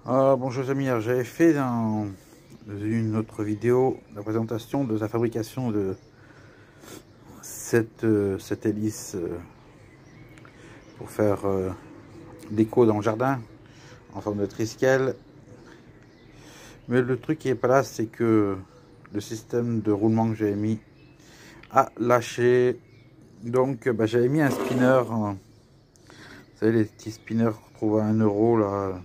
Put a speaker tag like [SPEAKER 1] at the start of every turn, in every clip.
[SPEAKER 1] Bonjour les amis, j'avais fait dans une autre vidéo la présentation de la fabrication de cette hélice pour faire déco dans le jardin en forme de triskel. Mais le truc qui est pas là, c'est que le système de roulement que j'avais mis a lâché. Donc j'avais mis un spinner, vous savez les petits spinners qu'on trouve à 1 euro là,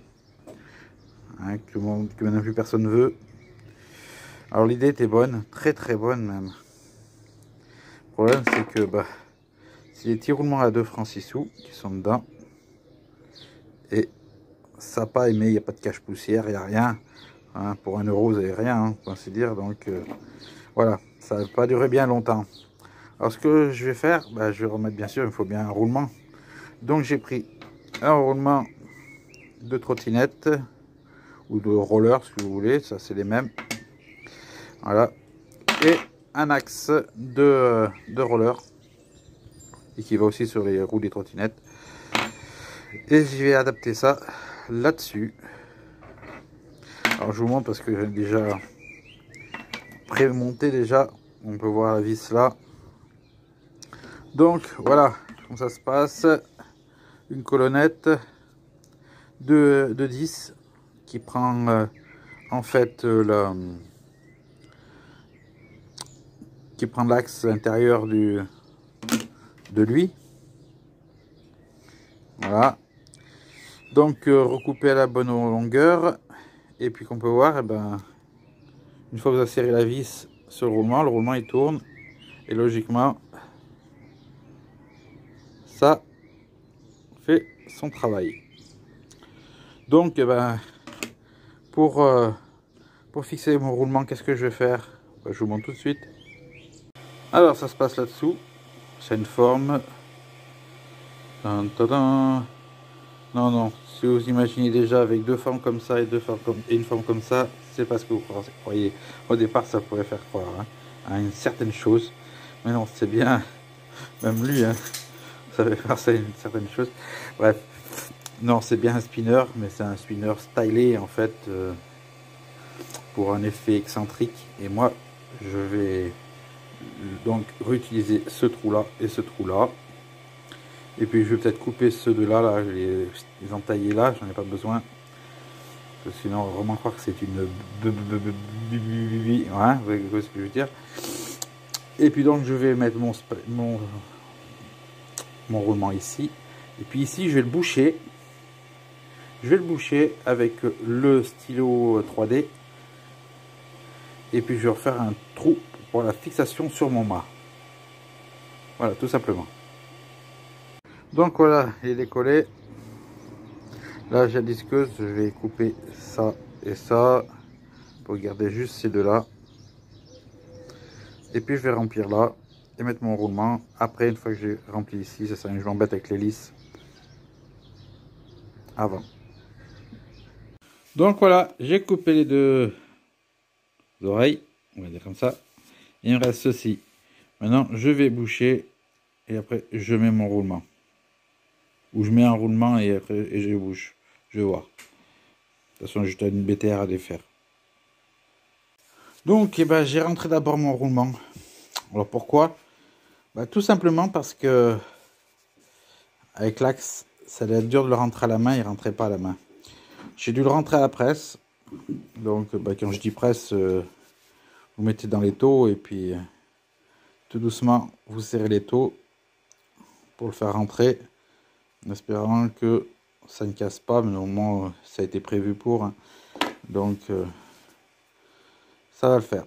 [SPEAKER 1] hein, que maintenant plus personne veut. Alors l'idée était bonne, très bonne même. Le problème c'est que c'est les petits roulements à 2 francs 6 sous qui sont dedans. Et ça n'a pas aimé, il n'y a pas de cache-poussière, il n'y a rien. Hein, pour 1 euro, vous n'avez rien, hein, pour ainsi dire. Donc voilà, ça va pas durer bien longtemps. Alors ce que je vais faire, je vais remettre, bien sûr, il faut bien un roulement. Donc j'ai pris un roulement de trottinette ou de roller si vous voulez, ça c'est les mêmes. Voilà. Et un axe de roller et qui va aussi sur les roues des trottinettes. Et je vais adapter ça là-dessus. Alors je vous montre parce que j'ai déjà pré-monté déjà. On peut voir la vis là. Donc voilà comment ça se passe. Une colonnette de 10 qui prend en fait qui prend l'axe intérieur de lui. Voilà. Donc recoupé à la bonne longueur. Et puis qu'on peut voir, une fois que vous avez serré la vis sur le roulement il tourne. Et logiquement, ça fait son travail. Donc pour fixer mon roulement, qu'est-ce que je vais faire? Je vous montre tout de suite. Alors ça se passe là-dessous. C'est une forme. Non, non. Si vous imaginez déjà avec deux formes comme ça et une forme comme ça, c'est pas ce que vous croyez. Au départ, ça pourrait faire croire à une certaine chose. Mais non, c'est bien. Même lui, ça fait penser à une certaine chose. Bref. Non, c'est bien un spinner, mais c'est un spinner stylé en fait pour un effet excentrique. Et moi, je vais donc réutiliser ce trou là et ce trou là. Et puis je vais peut-être couper ceux de là, les entailler là, j'en ai pas besoin. Parce que sinon, on va vraiment croire que c'est une ouais, vous voyez ce que je veux dire. Et puis donc je vais mettre mon roulement ici. Et puis ici, je vais le boucher. Je vais le boucher avec le stylo 3D. Et puis je vais refaire un trou pour la fixation sur mon mât. Voilà, tout simplement. Donc voilà, il est décollé. Là j'ai la disqueuse, je vais couper ça et ça pour garder juste ces deux là. Et puis je vais remplir là et mettre mon roulement. Après, une fois que j'ai rempli ici, ça sert à rien que je m'embête avec l'hélice avant. Donc voilà, j'ai coupé les deux oreilles, on va dire comme ça. Il me reste ceci. Maintenant, je vais boucher et après je mets mon roulement. Ou je mets un roulement et après je bouche. Je vais voir. De toute façon, j'ai une BTR à défaire. Donc, j'ai rentré d'abord mon roulement. Alors pourquoi? Tout simplement parce que avec l'axe, ça allait être dur de le rentrer à la main, il ne rentrait pas à la main. J'ai dû le rentrer à la presse. Donc, quand je dis presse, vous mettez dans les taux et puis tout doucement, vous serrez les taux pour le faire rentrer, en espérant que ça ne casse pas, mais normalement, ça a été prévu pour. Hein. Donc, ça va le faire.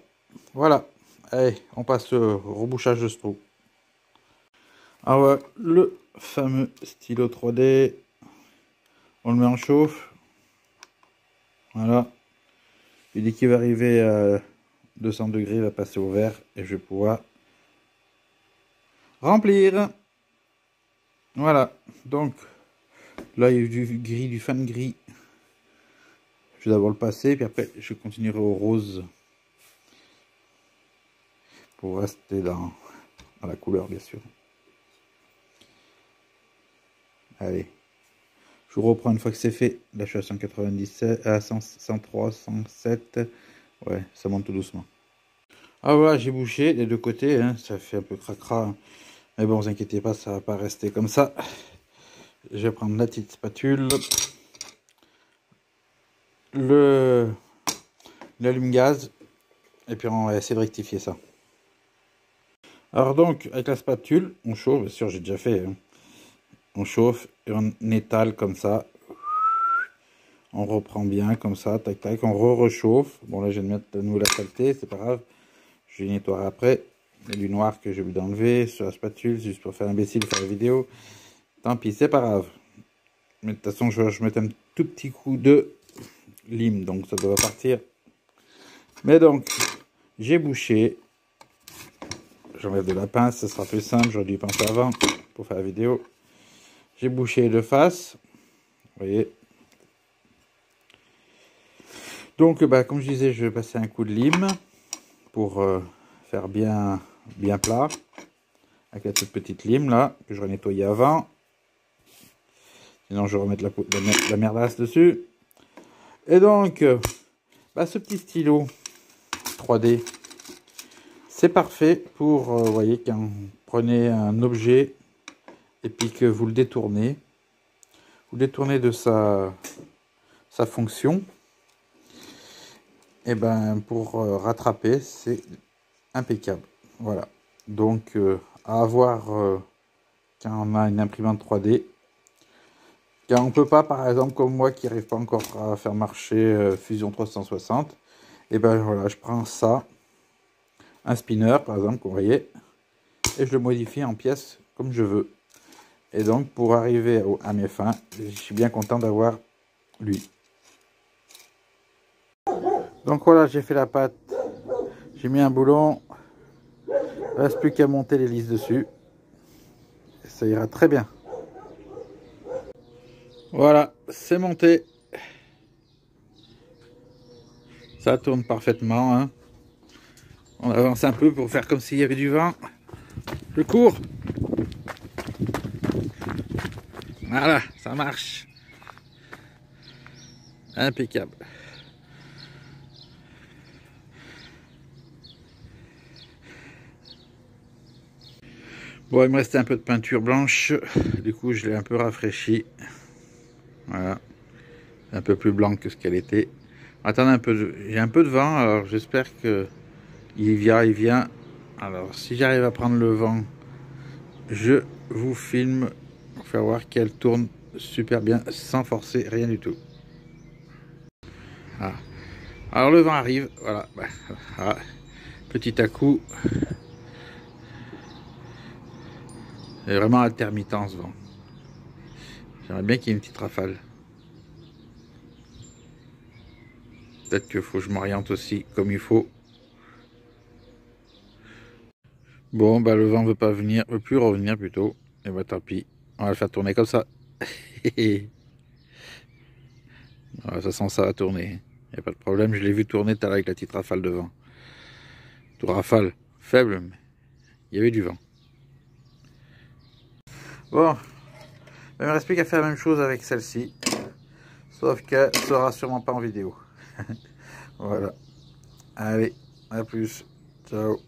[SPEAKER 1] Voilà. Allez, on passe au rebouchage de ce trou. Alors voilà, le fameux stylo 3D. On le met en chauffe. Voilà. Et dès qu'il va arriver à 200 degrés, il va passer au vert et je vais pouvoir remplir. Voilà. Donc, là, il y a du gris, du fan gris. Je vais d'abord le passer, puis après, je continuerai au rose. Pour rester dans la couleur, bien sûr. Allez. Je vous reprends une fois que c'est fait. Là, je suis à 197, à 100, 103, 107. Ouais, ça monte tout doucement. Ah voilà, j'ai bouché les deux côtés, hein. Ça fait un peu cracra, hein. Mais bon, vous inquiétez pas, ça va pas rester comme ça. Je vais prendre la petite spatule, l'allume-gaz, et puis on va essayer de rectifier ça. Alors donc, avec la spatule, on chauffe, bien sûr j'ai déjà fait, hein. On chauffe et on étale comme ça. On reprend bien comme ça, tac tac, on re-rechauffe. Bon là je vais mettre de nouveau la saleté, c'est pas grave. Je vais nettoyer après. Il y a du noir que j'ai oublié d'enlever sur la spatule, juste pour faire imbécile, faire la vidéo. Tant pis, c'est pas grave. Mais de toute façon, je vais mettre un tout petit coup de lime, donc ça doit partir. Mais donc, j'ai bouché. J'enlève de la pince, ce sera plus simple, j'aurais dû y penser avant pour faire la vidéo. J'ai bouché de face, vous voyez. Donc, bah, comme je disais, je vais passer un coup de lime pour faire bien plat. Avec la toute petite lime là, que j'aurais nettoyé avant. Sinon, je vais remettre la merdasse dessus. Et donc, bah, ce petit stylo 3D, c'est parfait pour, vous voyez, quand vous prenez un objet et puis que vous le détournez de sa fonction, et ben pour rattraper, c'est impeccable. Voilà. Donc, à avoir quand on a une imprimante 3D. Car on ne peut pas, par exemple, comme moi qui n'arrive pas encore à faire marcher Fusion 360, et ben voilà, je prends ça, un spinner par exemple, vous voyez, et je le modifie en pièces comme je veux. Et donc pour arriver à mes fins, je suis bien content d'avoir lui. Donc voilà, j'ai fait la pâte, j'ai mis un boulon, il ne reste plus qu'à monter les lisses dessus, et ça ira très bien. Voilà, c'est monté. Ça tourne parfaitement, hein. On avance un peu pour faire comme s'il y avait du vent. Je cours. Voilà, ça marche. Impeccable. Bon, il me restait un peu de peinture blanche. Du coup, je l'ai un peu rafraîchi. Voilà. Un peu plus blanc que ce qu'elle était. Attendez un peu. J'ai un peu de vent, alors j'espère que il vient. Alors, si j'arrive à prendre le vent, je vous filme pour faire voir qu'elle tourne super bien, sans forcer rien du tout. Voilà. Alors, le vent arrive. Voilà. Voilà. Petit à coup. C'est vraiment intermittent ce vent. J'aimerais bien qu'il y ait une petite rafale. Peut-être qu'il faut que je m'oriente aussi comme il faut. Bon, bah le vent veut pas venir, veut plus revenir plutôt. Et bah tant pis, on va le faire tourner comme ça. De toute façon, ça va tourner. Il n'y a pas de problème, je l'ai vu tourner tout à l'heure avec la petite rafale de vent. Tout rafale, faible, mais il y avait du vent. Bon, il ne me reste plus qu'à faire la même chose avec celle-ci. Sauf qu'elle ne sera sûrement pas en vidéo. Voilà. Allez, à plus. Ciao.